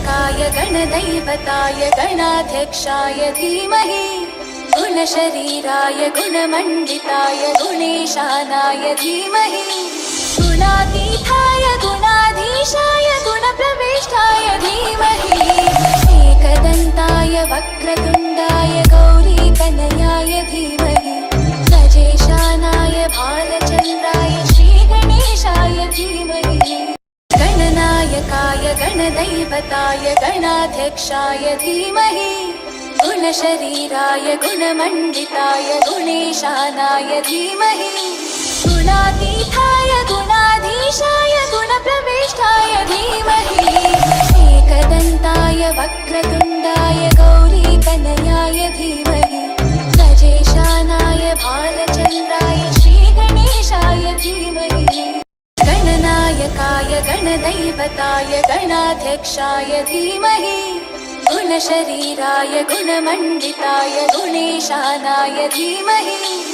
गणनायकाय गणदैवताय गणाध्यक्षाय धीमहि गुणशरीराय गुणमण्डिताय गुणेशानाय धीमहि गुणातीताय गुणाधीशाय गुणप्रविष्टाय धीमहि एकदन्ताय वक्रतुण्डाय गौरीतनयाय धीमहि गजेशानाय भालचन्द्राय श्रीगणेशाय धीमहि गणनायकाय गणदैवताय गणाध्यक्षाय धीमहि गुणशरीराय गुणमण्डिताय गुणेशानाय धीमहि गुणातीताय गुणाधीशाय गुणप्रविष्टाय धीमहि एकदन्ताय वक्रतुण्डाय गौरीतनयाय धीमहि गजेशानाय भालचन्द्राय श्रीगणेशाय धीमहि गणनायकाय गणदैवताय गणाध्यक्षाय धीमहि गुणशरीराय गुणमण्डिताय गुणेशानाय धीमहि